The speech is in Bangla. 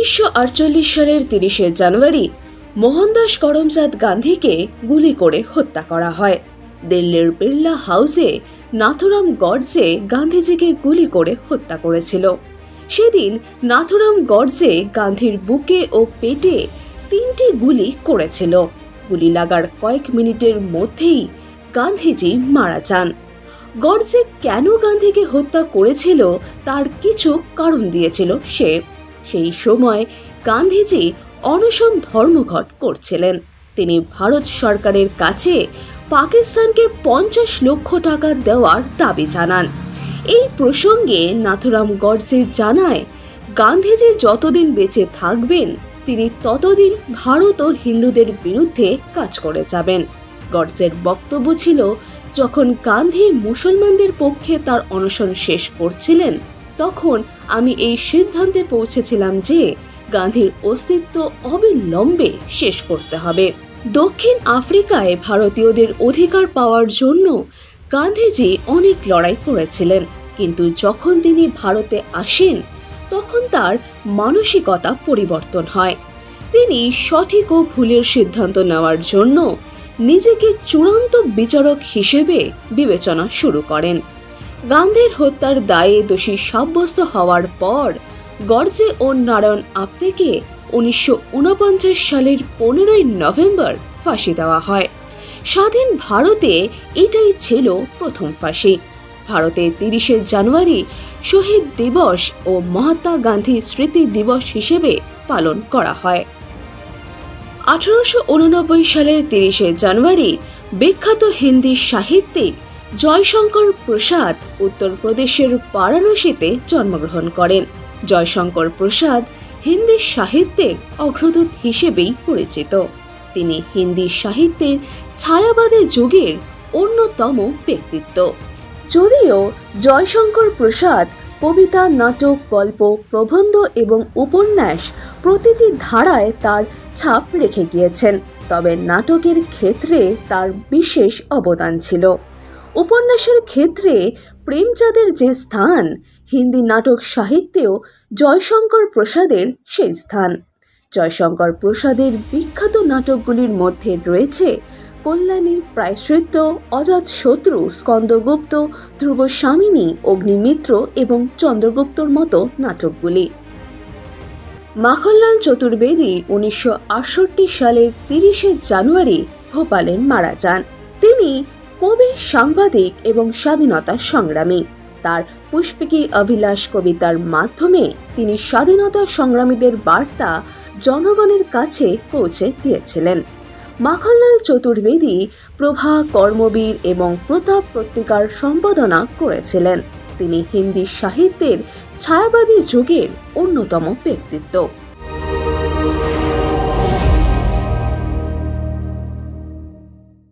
1948 সালের 30শে জানুয়ারি মোহনদাস করমচাঁদ গান্ধীকে গুলি করে হত্যা করা হয়। দিল্লির বিড়লা হাউসে নাথুরাম গডসে গান্ধীজিকে গুলি করে হত্যা করেছিল। সেদিন নাথুরাম গডসে গান্ধীর বুকে ও পেটে 3টি গুলি করেছিল। গুলি লাগার কয়েক মিনিটের মধ্যেই গান্ধীজি মারা যান। গডসে কেন গান্ধীকে হত্যা করেছিল তার কিছু কারণ দিয়েছিল সে। সেই সময় গান্ধীজি অনশন ধর্মঘট করছিলেন। তিনি ভারত সরকারের কাছে পাকিস্তানকে 50 লক্ষ টাকা দেওয়ার দাবি জানান। এই প্রসঙ্গে নাথুরাম গডসে জানায়, গান্ধীজি যতদিন বেঁচে থাকবেন তিনি ততদিন ভারত ও হিন্দুদের বিরুদ্ধে কাজ করে যাবেন। গডসের বক্তব্য ছিল, যখন গান্ধী মুসলমানদের পক্ষে তার অনশন শেষ করছিলেন তখন আমি এই সিদ্ধান্তে পৌঁছেছিলাম যে গান্ধীর অস্তিত্ব অবিলম্বে শেষ করতে হবে। দক্ষিণ আফ্রিকায় ভারতীয়দের অধিকার পাওয়ার জন্য গান্ধীজি অনেক লড়াই করেছিলেন, কিন্তু যখন তিনি ভারতে আসেন তখন তার মানসিকতা পরিবর্তন হয়। তিনি সঠিক ও ভুলের সিদ্ধান্ত নেওয়ার জন্য নিজেকে চূড়ান্ত বিচারক হিসেবে বিবেচনা শুরু করেন। গান্ধীর হত্যার দায়ে দোষী সাব্যস্ত হওয়ার পর গডসে ও নারায়ণ আপ্তেকে 1949 সালের 15ই নভেম্বর ফাঁসি দেওয়া হয়। স্বাধীন ভারতে এটাই ছিল প্রথম ফাঁসি। ভারতে 30শে জানুয়ারি শহীদ দিবস ও মহাত্মা গান্ধী স্মৃতি দিবস হিসেবে পালন করা হয়। 1889 সালের 30শে জানুয়ারি বিখ্যাত হিন্দি সাহিত্যিক জয়শঙ্কর প্রসাদ উত্তরপ্রদেশের বারাণসীতে জন্মগ্রহণ করেন। জয়শঙ্কর প্রসাদ হিন্দি সাহিত্যের অগ্রদূত হিসেবেই পরিচিত। তিনি হিন্দি সাহিত্যের ছায়াবাদী যুগের অন্যতম ব্যক্তিত্ব। যদিও জয়শঙ্কর প্রসাদ কবিতা, নাটক, গল্প, প্রবন্ধ এবং উপন্যাস প্রতিটি ধারায় তার ছাপ রেখে গিয়েছেন, তবে নাটকের ক্ষেত্রে তার বিশেষ অবদান ছিল। উপন্যাসের ক্ষেত্রে প্রেমচাঁদের যে স্থান, হিন্দি নাটক সাহিত্যেও জয়শঙ্কর প্রসাদের সেই স্থান। জয়শঙ্কর প্রসাদের বিখ্যাত নাটকগুলির মধ্যে রয়েছে কল্যাণী, প্রায়শ্চিত্ত, অজাতশত্রু, স্কন্দগুপ্ত, ধ্রুবস্বামিনী, অগ্নিমিত্র এবং চন্দ্রগুপ্তর মতো নাটকগুলি। মাখনলাল চতুর্বেদী 1968 সালের 30শে জানুয়ারি ভোপালে মারা যান। তিনি কবি, সাংবাদিক এবং স্বাধীনতা সংগ্রামী। তার পুষ্পিকি অভিলাষ কবিতার মাধ্যমে তিনি স্বাধীনতা সংগ্রামীদের বার্তা জনগণের কাছে পৌঁছে দিয়েছিলেন। মাখনলাল চতুর্বেদী প্রভা, কর্মবীর এবং প্রতাপ পত্রিকার সম্পাদনা করেছিলেন। তিনি হিন্দি সাহিত্যের ছায়াবাদী যুগের অন্যতম ব্যক্তিত্ব।